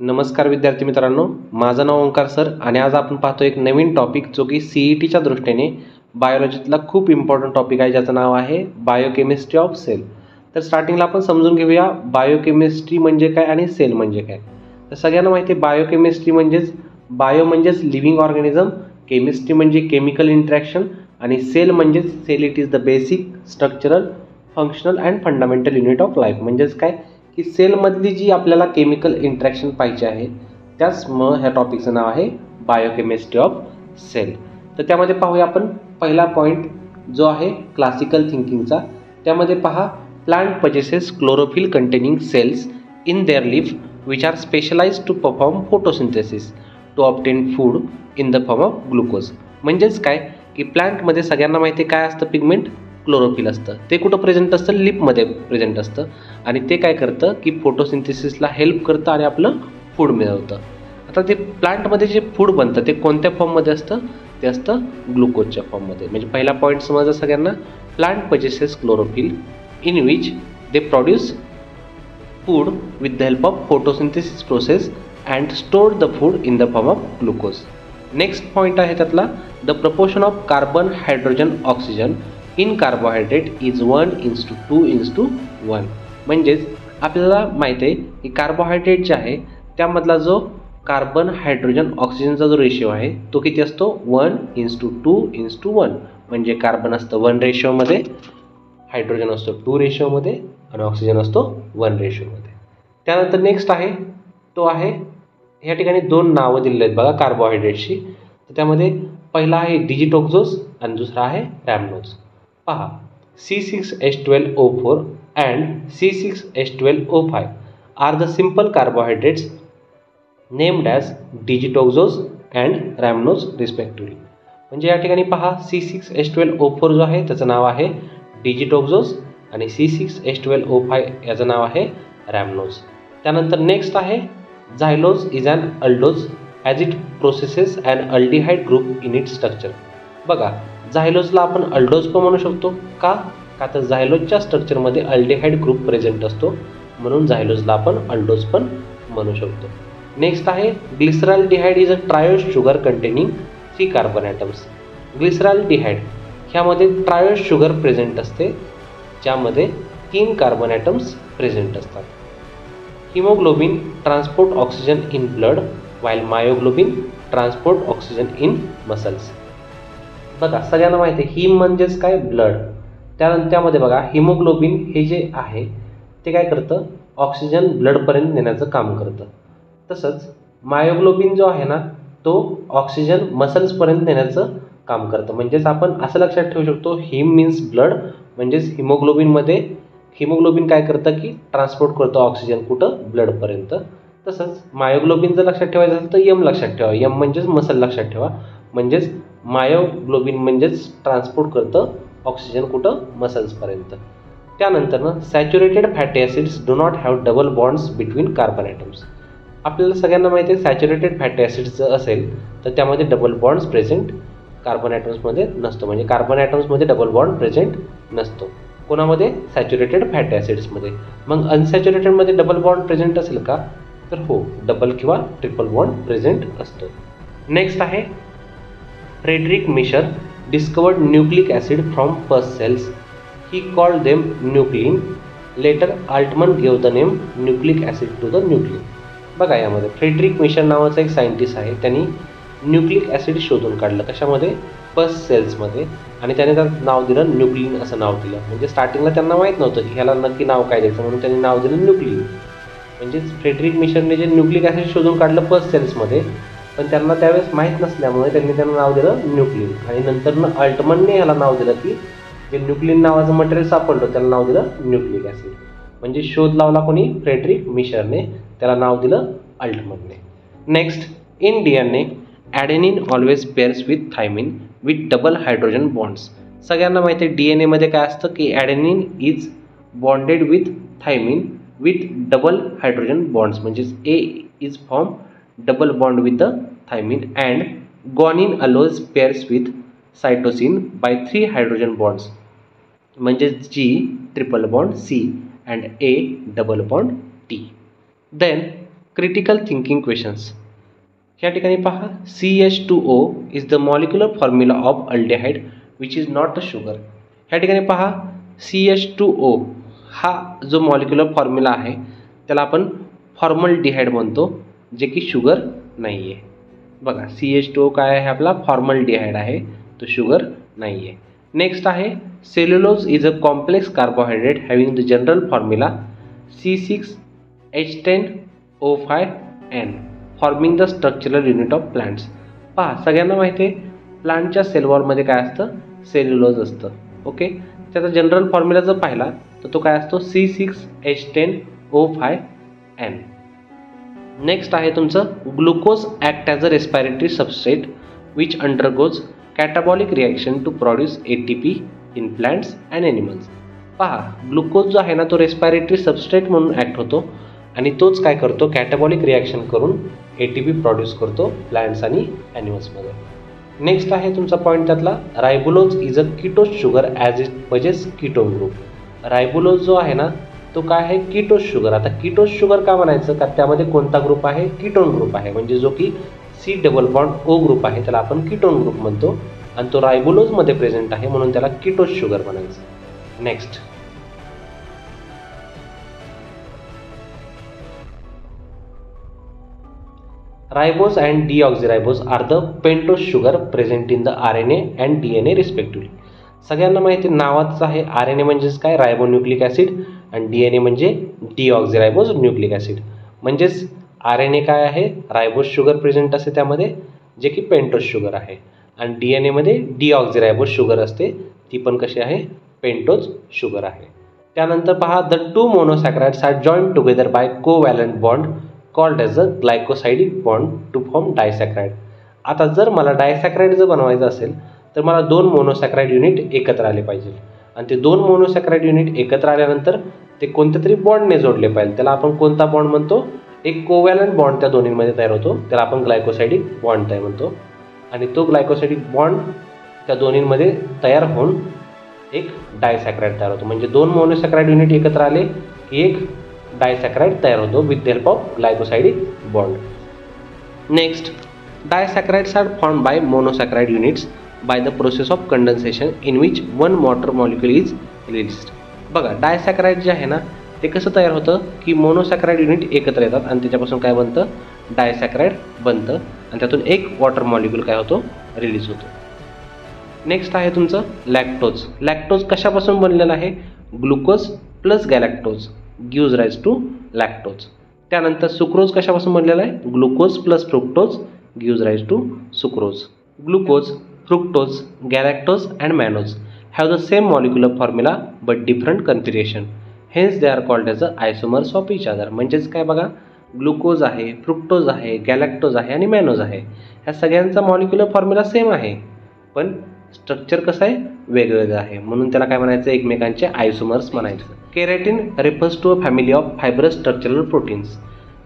नमस्कार विद्यार्थी मित्रांनो, माझं नाव ओंकार सर आणि आज आपण पाहतो एक नवीन टॉपिक जो की CETच्या दृष्टीने बायोलॉजीतला खूप इम्पॉर्टंट टॉपिक आहे, ज्याचं नाव आहे बायोकेमिस्ट्री ऑफ सेल. तर स्टार्टिंगला आपण समजून घेऊया बायोकेमिस्ट्री म्हणजे काय आणि सेल म्हणजे काय. तर सगळ्यांना माहिती आहे बायोकेमिस्ट्री म्हणजेच लिव्हिंग ऑर्गॅनिझम, केमिस्ट्री म्हणजे केमिकल इंटरॅक्शन आणि cell it is the basic structural functional and fundamental unit of life. म्हणजेच काय की सेलमधली जी आपल्याला केमिकल इंटरॅक्शन पाहिजे आहे त्याच मग ह्या टॉपिकचं नाव आहे बायोकेमिस्ट्री ऑफ सेल. तर त्यामध्ये पाहूया आपण पहिला पॉईंट जो आहे क्लासिकल थिंकिंगचा. त्यामध्ये पहा, plant possesses chlorophyll containing cells in their leaf which are specialised to perform photosynthesis to obtain food in the form of glucose. म्हणजेच काय की प्लांटमध्ये सगळ्यांना माहिती काय असतं, पिगमेंट क्लोरोफिल असतं. ते कुठं प्रेझेंट असतं, लिपमध्ये प्रेझेंट असतं आणि ते काय करतं की फोटोसिंथेसिसला हेल्प करतं आणि आपलं फूड मिळवतं. आता ते प्लांटमध्ये जे फूड बनतं ते कोणत्या फॉर्ममध्ये असतं, ते असतं ग्लुकोजच्या फॉर्ममध्ये. म्हणजे पहिला पॉईंट समजा सगळ्यांना, plant possesses chlorophyll in which they produce food with the help of photosynthesis process and store the food in the form of glucose. Next point आहे त्यातला, the proportion of carbon hydrogen oxygen in carbohydrate is 1:2:1. म्हणजेच आपल्याला माहिती आहे की carbohydrate जे आहे त्यामधला जो कार्बन हायड्रोजन ऑक्सिजनचा जो रेशिओ आहे तो किती असतो, 1:2:1. म्हणजे कार्बन असतं 1 रेशिओमध्ये, हायड्रोजन असतो 2 रेशिओमध्ये आणि ऑक्सिजन असतो 1 रेशिओमध्ये. त्यानंतर नेक्स्ट आहे तो आहे, ह्या ठिकाणी 2 नावं दिलेली आहेत बघा कार्बोहायड्रेटची. तर त्यामध्ये पहिला आहे डिजिटोक्सोज आणि दुसरा आहे रॅमनोज. पहा, C6H12O4 and C6H12O5 are the simple carbohydrates named as digitoxose and rhamnose respectively. म्हणजे या ठिकाणी पहा, C6H12O4 जो आहे त्याचं नाव आहे डिजिटोक्सोज आणि C6H12O5 याचं नाव आहे रॅमनोज. त्यानंतर नेक्स्ट आहे xylose is an aldose as it processes and aldehyde group in it structure. बघा, झायलोजला आपण अल्डोज पण म्हणू शकतो. का तर झायलोजच्या स्ट्रक्चरमध्ये अल्डिहाइड ग्रुप प्रेझेंट असतो, म्हणून झायलोजला आपण अल्डोज पण म्हणू शकतो. नेक्स्ट आहे glyceraldehyde is a triose sugar containing 3 carbon atoms. Glyceraldehyde ह्यामध्ये ट्रायोज शुगर प्रेझेंट असते, ज्यामध्ये 3 कार्बन ॲटम्स प्रेझेंट असतात. Haemoglobin transport oxygen in blood while myoglobin transport oxygen in muscles. बघा, सगळ्यांना माहिती आहे हिम म्हणजेच काय, ब्लड. त्यानंतर त्यामध्ये बघा हिमोग्लोबिन हे जे आहे ते काय करतं, ऑक्सिजन ब्लडपर्यंत नेण्याचं काम करतं. तसंच मायोग्लोबिन जो आहे ना तो ऑक्सिजन मसल्सपर्यंत नेण्याचं काम करतं. म्हणजेच आपण असं लक्षात ठेवू शकतो, हिम मीन्स ब्लड. म्हणजेच हिमोग्लोबिन काय करतं की ट्रान्सपोर्ट करतं ऑक्सिजन कुठं, ब्लडपर्यंत. तसंच मायोग्लोबिन जर लक्षात ठेवायचं असेल तर यम लक्षात ठेवा, यम म्हणजेच मसल लक्षात ठेवा. म्हणजेच मायोग्लोबिन म्हणजेच ट्रान्सपोर्ट करतं ऑक्सिजन कुठं, मसल्सपर्यंत. त्यानंतर saturated fatty acids do not have double bonds between carbon atoms. आपल्याला सगळ्यांना माहिती आहे सॅच्युरेटेड फॅटी ॲसिड्स जर असेल तर त्यामध्ये डबल बॉन्ड्स प्रेझेंट कार्बन ॲटम्समध्ये नसतो. म्हणजे कार्बन ॲटम्समध्ये डबल बॉन्ड प्रेझेंट नसतो. कोणामध्ये, सॅच्युरेटेड फॅटी ॲसिड्समध्ये. मग अनसॅच्युरेटेडमध्ये डबल बॉन्ड प्रेझेंट असेल का, तर हो, डबल किंवा ट्रिपल बॉन्ड प्रेझेंट असतो. नेक्स्ट आहे Friedrich Miescher discovered nucleic acid from first cells. He called them nuclein. Later Altman gave the name nucleic acid to the nuclein. बघा, यामध्ये फ्रेडरिक मिशर नावाचा एक सायंटिस्ट आहे, त्यांनी न्यूक्लिक ॲसिड शोधून काढलं. कशामध्ये, फर्स्ट सेल्समध्ये. आणि त्याने त्यात नाव दिलं न्यूक्लिन असं नाव दिलं. म्हणजे स्टार्टिंगला त्यांना माहीत नव्हतं की ह्याला नक्की नाव काय द्यायचं, म्हणून त्यांनी नाव दिलं न्यूक्लिन. म्हणजेच फ्रेडरिक मिशरने जे न्यूक्लिक ॲसिड शोधून काढलं फर्स्ट सेल्समध्ये, पण त्यांना त्यावेळेस माहीत नसल्यामुळे त्यांनी नाव दिलं न्यूक्लिन. आणि नंतर अल्टमनने ह्याला नाव दिलं की जे न्यूक्लिन नावाचं मटेरियल सापडलं त्याला नाव दिलं न्यूक्लिक ॲसिड. म्हणजे शोध लावला कोणी, फ्रेडरिक मिशरने, त्याला नाव दिलं अल्टमनने. Next, in DNA adenine always pairs with thymine with double hydrogen bonds. सगळ्यांना माहिती आहे DNA काय असतं की adenine is bonded with thymine with double hydrogen bonds. म्हणजेच A is form double bond with the thymine and guanine allows pairs with cytosine by 3 hydrogen bonds. म्हणजे G triple bond C and A double bond T. Then critical thinking questions. या ठिकाणी पहा CH2O is the molecular formula of aldehyde which is not a sugar. या ठिकाणी पहा CH2O हा जो molecular formula आहे त्याला आपण फॉर्मल्डिहाइड म्हणतो, जे की शुगर नाही आहे. बघा CH2O काय आहे आपला फॉर्मल्डिहाइड आहे, तो शुगर नाही आहे. नेक्स्ट आहे cellulose is a complex carbohydrate having the general formula C6H10O5N forming the structural unit of plants. पहा सगळ्यांना माहिती आहे प्लांटच्या सेलवॉलमध्ये काय असतं, सेल्युलोज असतं. ओके, त्याचा जनरल फॉर्म्युला जर पाहिला तर तो काय असतो C6H10O5N. नेक्स्ट आहे तुमचं glucose act as a respiratory substrate which undergoes catabolic reaction to produce ATP in plants and animals. पहा ग्लुकोज जो आहे ना तो रेस्पिरेटरी सबस्ट्रेट म्हणून ॲक्ट होतो आणि तोच काय करतो कॅटाबॉलिक रिॲक्शन करून ATP प्रोड्यूस करतो प्लांट्स आणि ॲनिमल्समध्ये. नेक्स्ट आहे तुमचा पॉईंट त्यातला ribulose is a ketose sugar as it म्हणजेच कीटोन ग्रुप. रायबुलोज जो आहे ना तो काय आहे कीटोज शुगर. आता कीटोज शुगर का म्हणायचं का त्यामध्ये कोणता ग्रुप आहे कीटोन ग्रुप आहे, म्हणजे जो की C+O ग्रुप आहे त्याला आपण कीटोन ग्रुप म्हणतो आणि तो रायबुलोजमध्ये प्रेझेंट आहे म्हणून त्याला कीटोज शुगर म्हणायचं. Next ribose and deoxyribose are the pentose sugar present in the RNA and DNA respectively. सगळ्यांना माहिती नावाचं आहे RNA म्हणजेच काय रायबोन्यूक्लिक ॲसिड आणि DNA म्हणजे डीऑक्झिरायबोज न्यूक्लिक ॲसिड. म्हणजेच RNA काय आहे रायबोज शुगर प्रेझेंट असते त्यामध्ये जे की पेंटोज शुगर आहे आणि DNA मध्ये डीऑक्झिरायबोज शुगर असते ती पण कशी आहे पेंटोज शुगर आहे. त्यानंतर पहा the two monosaccharides are joined together by covalent bond called as a glycosidic bond to form disaccharide. आता जर मला डायसॅक्राइड जर बनवायचं असेल तर मला दोन मोनोसॅक्राइड युनिट एकत्र आले पाहिजे आणि ते दोन मोनोसॅक्राइड युनिट एकत्र आल्यानंतर ते कोणत्या तरी बॉन्डने जोडले पाहिजे. त्याला आपण कोणता बॉन्ड म्हणतो, एक कोव्हॅलंट बॉन्ड त्या दोन्हीमध्ये तयार होतो त्याला आपण ग्लायकोसाइडिक बॉन्ड तयार म्हणतो आणि तो ग्लायकोसाइडिक बॉन्ड त्या दोन्हीमध्ये तयार होऊन एक डायसॅक्राइड तयार होतो. म्हणजे दोन मोनोसॅक्राइड युनिट एकत्र आले की एक डायसॅक्राइड तयार होतो with the help of glycosidic bond. Next disaccharides are formed by monosaccharide units by the process of condensation in which one water molecule is released. बघा डायसॅक्राइड जे आहे ना ते कसं तयार होतं की मोनोसॅक्राइड युनिट एकत्र येतात आणि त्याच्यापासून काय बनतं डायसॅक्राइड बनतं आणि त्यातून एक वॉटर मॉलिक्युल काय होतो रिलीज होतो. नेक्स्ट आहे तुमचं लॅक्टोज. लॅक्टोज कशापासून बनलेलं आहे glucose plus galactose gives rise to lactose. त्यानंतर सुक्रोज कशापासून बनलेला आहे glucose plus fructose gives rise to sucrose. Glucose fructose galactose and mannose have the same molecular formula but different configuration hence they are called as a isomers of each other. म्हणजेच काय बघा glucose आहे fructose आहे गॅलॅक्टोज आहे आणि मॅनोज आहे, ह्या सगळ्यांचा मॉलिक्युलर फॉर्म्युला सेम आहे पण स्ट्रक्चर कसं आहे वेगवेगळं आहे म्हणून त्याला काय म्हणायचं एकमेकांचे आयसोमर्स म्हणायचं. Keratin refers to a family of fibrous structural proteins.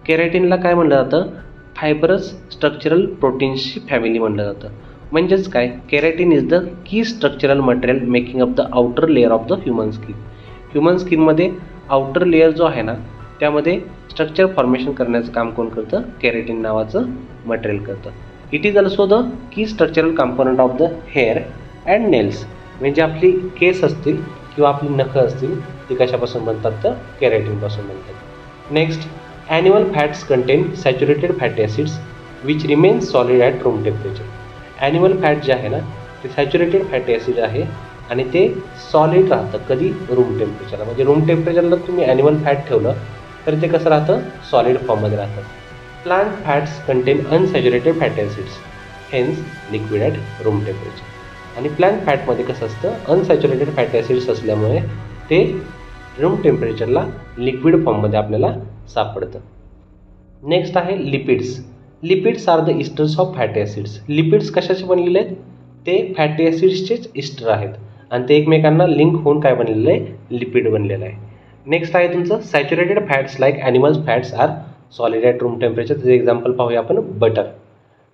केराटिनला काय म्हणलं जातं फायबरस स्ट्रक्चरल प्रोटीन्सची फॅमिली म्हणलं जातं. म्हणजेच काय keratin is the key structural material making up the outer layer of the human skin. Human स्किनमध्ये आउटर लेअर जो आहे ना त्यामध्ये स्ट्रक्चर फॉर्मेशन करण्याचं काम कोण करतं केराटिन नावाचं मटेरियल करतं. It is also the key structural component of the hair and nails. म्हणजे आपली केस असतील किंवा आपली नखं असतील ती कशापासून बनतात तर केराटिनपासून बनतात. Next animal fats content saturated fatty acids which remains solid at room temperature. Animal fat जे आहे ना ते सॅच्युरेटेड फॅटी ॲसिड आहे आणि ते सॉलिड राहतं कधी रूम टेम्परेचरला. म्हणजे रूम टेम्परेचरला तुम्ही ॲनिमल फॅट ठेवलं तर ते कसं राहतं सॉलिड फॉर्ममध्ये राहतं. Plant fats contain unsaturated fatty acids hence liquid at room temperature. आणि प्लांट फॅटमध्ये कसं असतं अनसॅच्युरेटेड फॅटी ॲसिड्स असल्यामुळे ते रूम टेम्परेचरला लिक्विड फॉर्ममध्ये आपल्याला सापडतं. नेक्स्ट आहे lipids. Lipids are the esters of fatty acids. Lipids कशाचे बनलेले आहेत ते फॅटी ॲसिड्सचेच इस्टर आहेत आणि ते एकमेकांना लिंक होऊन काय बनलेलं आहे लिपिड बनलेलं आहे. नेक्स्ट आहे तुमचं saturated fats like animals fats are solid at room temperature. त्याचे एक्झाम्पल पाहूया आपण बटर.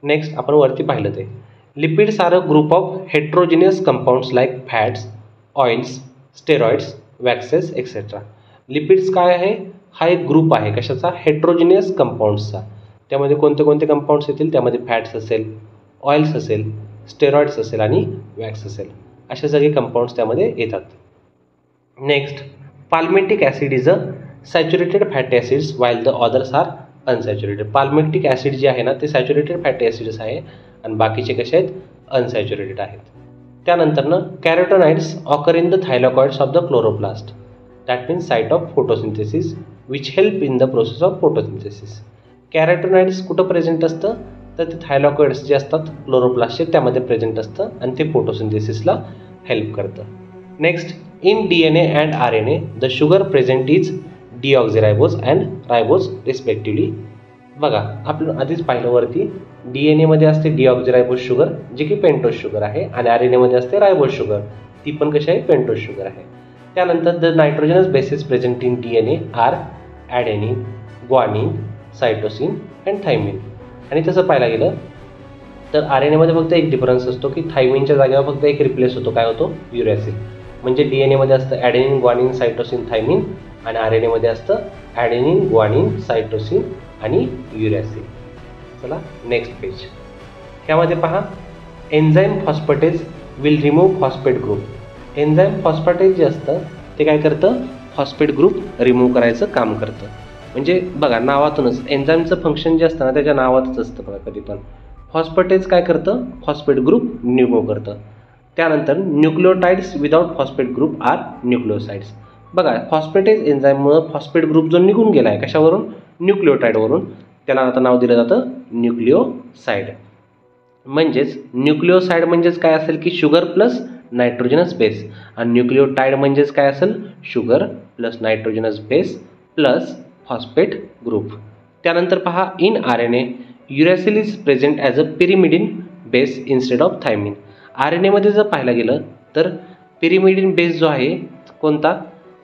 नेक्स्ट आपण वरती पाहिलं ते lipids are a group of heterogeneous compounds like fats oils steroids waxes etcetera. Lipids काय आहे हा एक ग्रुप आहे कशाचा, हेट्रोजिनियस कंपाऊंड्सचा. त्यामध्ये कोणते कोणते कंपाऊंड्स येतील, त्यामध्ये फॅट्स असेल, ऑइल्स असेल, स्टेरॉइड्स असेल आणि वॅक्स असेल, असे सगळे कंपाऊंड्स त्यामध्ये येतात. Next, palmitic acid is a saturated fatty acids while the others are unsaturated. Palmitic acid जे आहे ना ते सॅच्युरेटेड फॅटी ॲसिड्स आहे आणि बाकीचे कसे आहेत, अनसॅच्युरेटेड आहेत. त्यानंतरनं carotenoids occur in the thylakoids of the chloroplast, that means site of photosynthesis which help in the process of photosynthesis. Carotenoids कुठं प्रेझेंट असतं, तर ते थायलॉकॉइड्स जे असतात क्लोरोप्लास्टचे त्यामध्ये प्रेझेंट असतं आणि ते फोटोसिंथेसिसला हेल्प करतं. Next, in DNA and RNA the sugar present is deoxyribose and ribose respectively. बघा आपण आधीच पाहिलं वरती, DNA मध्ये असते डिऑक्झिरायबोज शुगर जी की पेंटोज शुगर आहे आणि RNA मध्ये असते रायबोज शुगर, ती पण कशी आहे, पेंटोज शुगर आहे. त्यानंतर the nitrogenous bases present in DNA are adenine, guanine, cytosine and thymine. आणि तसं पाहायला गेलं तर RNA मध्ये फक्त एक डिफरन्स असतो की थायमिनच्या जागेवर फक्त एक रिप्लेस होतो, काय होतो, युरॅसिल. म्हणजे DNA मध्ये असतं ॲडेनिन, ग्वानिन, सायटोसिन, थायमिन आणि RNA मध्ये असतं ॲडेनिन, ग्वानिन, सायटोसिन आणि युरॅसिल. चला नेक्स्ट पेज. ह्यामध्ये पहा, enzyme phosphatase will remove phosphate group. Enzyme phosphatase जे असतं ते काय करतं, फॉस्फेट ग्रुप रिमूव्ह करायचं काम करतं. म्हणजे बघा नावातूनच एन्झाईमचं फंक्शन जे असतं ना त्याच्या नावातच असतं बघा. कधी पण फॉस्फेटेज काय करतं, फॉस्फेट ग्रुप रिमूव्ह करतं. त्यानंतर न्यूक्लिओटाइड्स without phosphate group R nucleosides. बघा फॉस्फेटेज एन्झाईममुळे फॉस्फेट ग्रुप जो निघून गेला आहे कशावरून, न्यूक्लिओटाइडवरून, त्याला आता नाव दिलं जातं न्यूक्लिओसाइड. म्हणजेच न्यूक्लिओसाइड म्हणजेच काय असेल की शुगर प्लस नायट्रोजनस बेस आणि न्यूक्लिओटाइड म्हणजेच काय असेल, sugar plus nitrogenous base plus phosphate group. त्यानंतर पहा, in RNA uracil is present as a pyrimidine base instead of thymine. RNA मध्ये जर पाहायला गेलं तर पिरिमिडिन बेस जो आहे कोणता,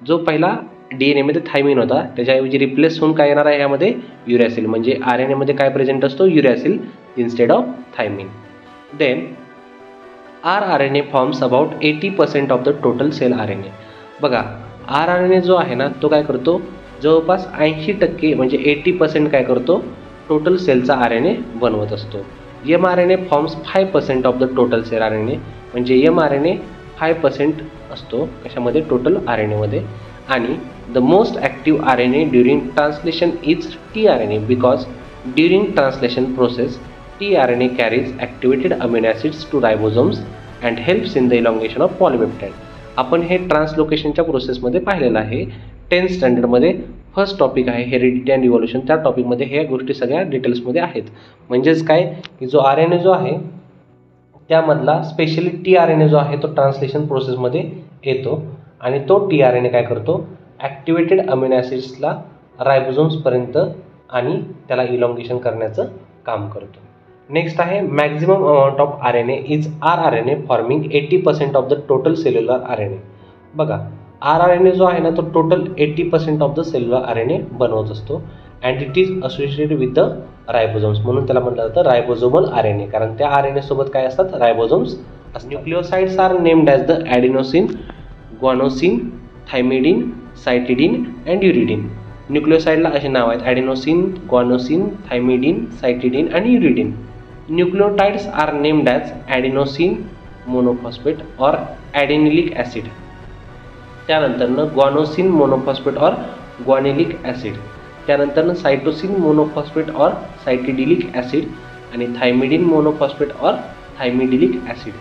जो पहिला DNA मध्ये थायमिन होता त्याच्याऐवजी रिप्लेस होऊन काय येणार आहे यामध्ये, युरॅसिल. म्हणजे RNA मध्ये काय प्रेझेंट असतो, uracil instead of thymine. Then rRNA forms about 80% of the total cell RNA. बघा rRNA जो आहे ना तो काय करतो, जवळपास 80% म्हणजे 80% काय करतो, टोटल सेलचा RNA बनवत असतो. mRNA forms 5% of the total cell RNA. म्हणजे mRNA 5% असतो कशामध्ये, टोटल RNA मध्ये. आणि the most active RNA during translation is tRNA because during translation process tRNA carries activated amino acids to ribosomes and helps in the elongation of polypeptide. आपण हे ट्रान्सलोकेशनच्या प्रोसेसमध्ये पाहिलेलं आहे. 10th स्टँडर्डमध्ये फर्स्ट टॉपिक आहे हेरिडिटी अँड इव्हॉल्युशन, त्या टॉपिकमध्ये ह्या गोष्टी सगळ्या डिटेल्समध्ये आहेत. म्हणजेच काय की जो RNA जो आहे त्यामधला स्पेशली tRNA जो आहे तो ट्रान्सलेशन प्रोसेसमध्ये येतो आणि तो tRNA काय करतो, ॲक्टिवेटेड अमिनो ॲसिड्सला रायबोझोम्सपर्यंत आणि त्याला इलॉंगेशन करण्याचं काम करतो. नेक्स्ट आहे, maximum amount of RNA is rRNA forming 80% of the total cellular RNA. बघा rRNA जो आहे ना तो total 80% of the cellular RNA बनवत असतो and it is associated with the ribosomes. म्हणून त्याला म्हटलं जातं रायबोझोमल RNA, कारण त्या RNA सोबत काय असतात, ribosomes. Nucleosides are named as the adenosine, guanosine, thymidine, cytidine and uridine. न्यूक्लिओसाइडला असे नाव आहेत, ॲडिनोसिन, ग्वानोसिन, थायमिडिन, सायटिडिन आणि uridine. Nucleotides are named as adenosine monophosphate or adenylic acid. त्यानंतरनं guanosine monophosphate or guanylic acid. त्यानंतरनं cytosine monophosphate or cytidylic acid आणि thymidine monophosphate or thymidylic acid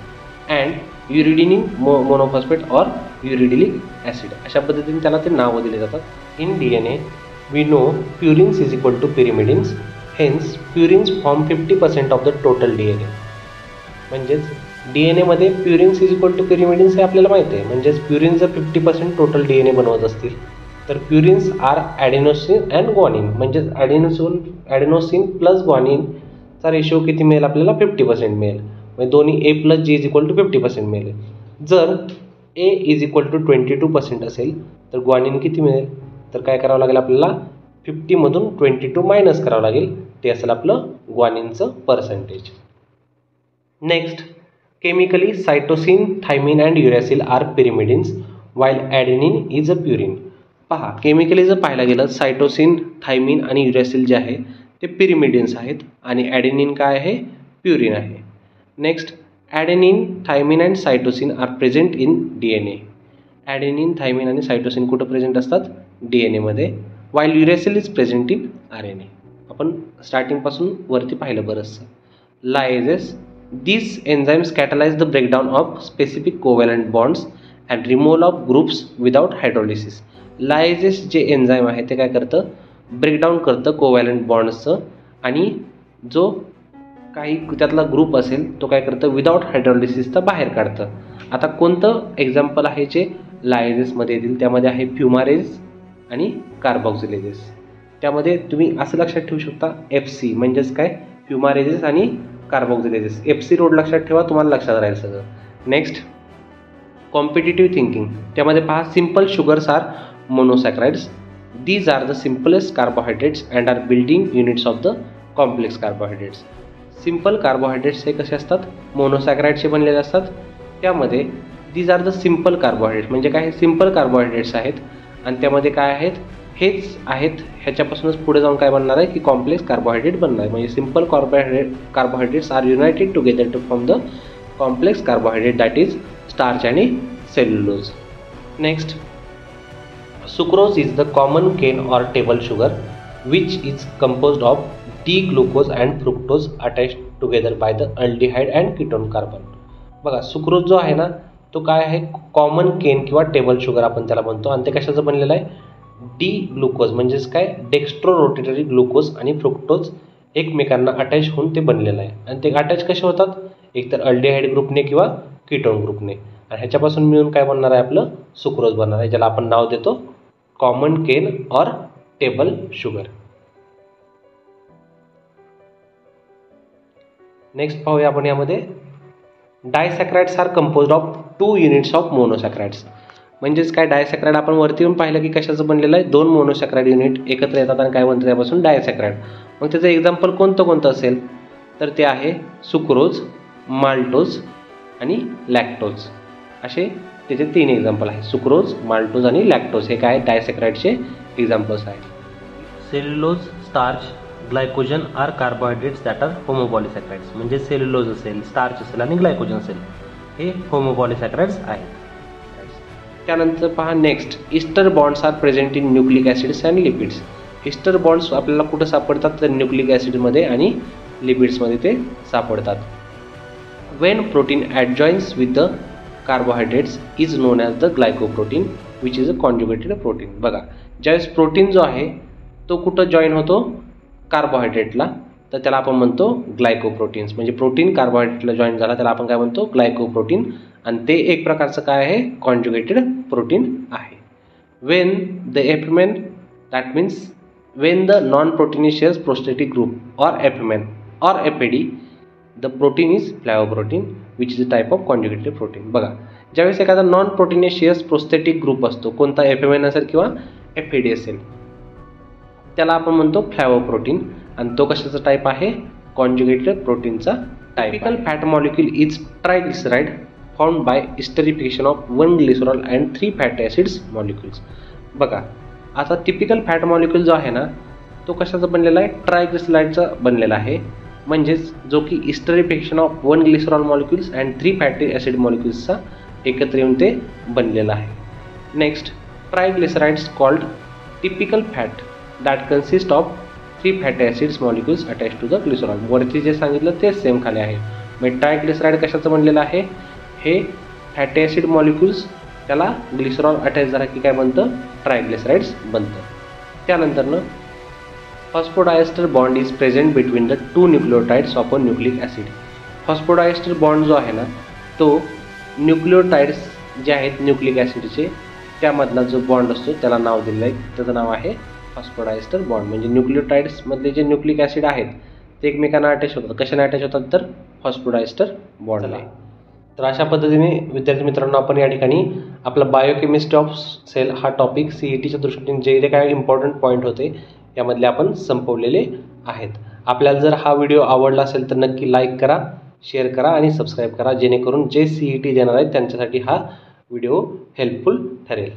and uridine monophosphate or uridylic acid. अशा पद्धतीने त्याला ते नावं दिले जातात. In DNA we know purines is equal to pyrimidines, hence purines form 50% of the total DNA. म्हणजेच DNA मध्ये purines is equal to pyrimidines हे आपल्याला माहिती आहे. म्हणजेच purines जर 50% टोटल DNA बनवत असतील तर purines आर ॲडेनोसिन अँड ग्वानिन. म्हणजेच ॲडेनोसिन प्लस ग्वानिनचा रेशो किती मिळेल आपल्याला, 50% मिळेल. म्हणजे दोन्ही A plus G is equal to 50% मिळेल. जर A इज इक्वल टू 22% असेल तर ग्वानिन किती मिळेल, तर काय करावं लागेल आपल्याला, 50मधून 22 मायनस करावं लागेल, ते असेल आपलं ग्वानिनचं percentage. Next, chemically cytosine, thymine and uracil are pyrimidines while adenine is a purine. पहा केमिकली जर पाहायला गेलं सायटोसिन, थायमिन आणि युरॅसिल जे आहे ते पिरिमिडिन्स आहेत आणि ॲडेनिन काय आहे, प्युरिन आहे. Next adenine, thymine and cytosine are present in DNA. Adenine, thymine आणि सायटोसिन कुठं प्रेझेंट असतात, DNA मध्ये, while uracil is present in RNA. आपण स्टार्टिंगपासून वरती पाहिलं बरंचसं. लायजेस, these enzymes catalyze the breakdown of specific covalent bonds and removal of groups without hydrolysis. लायजेस जे enzyme आहे ते काय करतं, ब्रेकडाऊन करतं कोवॅलंट बॉन्ड्सचं आणि जो काही त्यातला ग्रुप असेल तो काय करतं विदाउट हायड्रोलिसिसचं बाहेर काढतं. आता कोणतं एक्झाम्पल आहे जे लायजेसमध्ये येतील, त्यामध्ये आहे फ्युमारेज आणि कार्बॉक्सिलेजेस. त्यामध्ये तुम्ही असं लक्षात ठेवू शकता FC म्हणजेच काय, फ्युमारेजेस आणि कार्बॉक्सिलेजेस. FC रोड लक्षात ठेवा, तुम्हाला लक्षात राहील सगळं. नेक्स्ट कॉम्पिटिटिव्ह थिंकिंग, त्यामध्ये पहा simple sugars are monosaccharides. These are the simplest carbohydrates and are building units of the complex carbohydrates. Simple carbohydrates हे कसे असतात, मोनोसॅक्राइडचे बनलेले असतात. त्यामध्ये these are the simple carbohydrates म्हणजे काय, सिम्पल कार्बोहायड्रेट्स आहेत आणि त्यामध्ये काय आहेत, हेच आहेत. ह्याच्यापासूनच पुढे जाऊन काय बनणार आहे की कॉम्प्लेक्स कार्बोहायड्रेट बनणार आहे. म्हणजे simple carbohydrates are united together to form the complex carbohydrate that is starch आणि cellulose. Next sucrose is the common cane or table sugar which is composed of D glucose and fructose attached together by the aldehyde and ketone carbon. बघा sucrose जो आहे ना तो काय आहे, common केन किंवा table sugar आपण त्याला म्हणतो आणि ते कशाचं बनलेलं आहे, D-ग्लुकोज म्हणजेच काय, डेक्स्ट्रो रोटेटरी ग्लुकोज आणि फ्रुक्टोज एकमेकांना अटॅच होऊन ते बनलेलं आहे. आणि ते अटॅच कसे होतात, एकतर अल्डिहाइड ग्रुपने किंवा कीटोन ग्रुपने, आणि ह्याच्यापासून मिळून काय बनणार आहे, आपलं सुक्रोज बनणार आहे, ज्याला आपण नाव देतो common cane or table sugar. Next पाहूया आपण यामध्ये disaccharides are composed of 2 units of monosaccharides. म्हणजेच काय, डायसॅक्राइड आपण वरती येऊन पाहिलं की कशाचं बनलेलं आहे, 2 मोनोसॅक्राइड युनिट एकत्र येतात आणि काय बनतं त्यापासून डायसॅक्राइड. मग त्याचं एक्झाम्पल कोणतं असेल तर ते आहे सुक्रोज, माल्टोज आणि लॅक्टोज. असे त्याचे 3 एक्झाम्पल आहेत, सुक्रोज, माल्टोज आणि लॅक्टोज. हे काय डायसॅक्राइडचे एक्झाम्पल्स आहेत. Cellulose, starch, glycogen are carbohydrates that are homopolysaccharides. म्हणजे सेल्युलोज असेल, स्टार्च असेल आणि ग्लायकोजन असेल हे होमोपॉलिसॅक्राइड्स आहेत. त्यानंतर पहा next ester bonds are present in nucleic acids and lipids. Ester bonds आपल्याला कुठं सापडतात तर न्यूक्लिक ॲसिडमध्ये आणि लिपिड्समध्ये ते सापडतात. When protein adjoins with the carbohydrates is known as the glycoprotein which is a conjugated protein. बघा ज्यावेळेस प्रोटीन जो आहे तो कुठं जॉईन होतो, कार्बोहायड्रेटला, तर त्याला आपण म्हणतो ग्लायकोप्रोटीन्स. म्हणजे प्रोटीन कार्बोहायड्रेटला जॉईन झाला त्याला आपण काय म्हणतो, ग्लायकोप्रोटीन. आणि ते एक प्रकारचं काय आहे, कॉन्ज्युगेटेड प्रोटीन आहे. When the FMN that means when the non proteinaceous prosthetic group or FMN or FAD the protein is flavoprotein which is a type of conjugated protein. बघा ज्यावेळेस एखादा नॉन प्रोटीनेशियस प्रोस्टेटिक ग्रुप असतो, कोणता एफएमएन असेल किंवा FAD असेल, त्याला आपण म्हणतो फ्लॅवोप्रोटीन आणि तो कशाचा टाईप आहे, कॉन्ज्युगेटेड प्रोटीनचा type. Typical fat molecule is triglyceride found by esterification of 1 glycerol and 3 fatty acids molecules. बघा आता टिपिकल फॅट मॉलिक्यूल जो आहे ना तो कशाचा बनलेला आहे, ट्रायग्लिसराइडचा बनलेला आहे. म्हणजेच जो की esterification of 1 glycerol molecules and 3 fatty acid मॉलिक्युल्सचा एकत्र येऊन ते बनलेलं आहे. Next triglycerides called typical fat that consist of 3 fatty acids molecules attach to the glycerol. वरती जे सांगितलं तेच सेम खाली आहे. मग ट्रायग्लिसराइड कशाचं बनलेलं आहे, हे फॅटी ॲसिड मॉलिक्युल्स त्याला ग्लिसरॉल अटॅच झाला की काय बनतं, ट्रायग्लिसराइड्स बनतं. त्यानंतरनं phosphodiester bond is present between the 2 nucleotides of a nucleic acid. Phosphodiester bond जो आहे ना तो न्यूक्लिओटाइड्स जे आहेत न्यूक्लिक ॲसिडचे त्यामधला जो बॉन्ड असतो त्याला नाव दिलेलं आहे, त्याचं नाव आहे फॉस्फोडायस्टर बॉन्ड. म्हणजे न्यूक्लिओटाइड्समधले जे न्यूक्लिक ॲसिड आहेत ते एकमेकांना अटॅच होतात. कशाने अटॅच होतात तर फॉस्फोडायस्टर बॉन्डला. तर अशा पद्धतीने विद्यार्थी मित्रांनो आपण या ठिकाणी आपला बायोकेमिस्ट्री ऑफ सेल हा टॉपिक CETच्या दृष्टीने जे काय इम्पॉर्टंट पॉईंट होते यामधले आपण संपवलेले आहेत. आपल्याला जर हा व्हिडिओ आवडला असेल तर नक्की लाईक करा, शेअर करा आणि सबस्क्राईब करा, जेणेकरून जे CET देणार आहेत त्यांच्यासाठी हा व्हिडिओ हेल्पफुल ठरेल.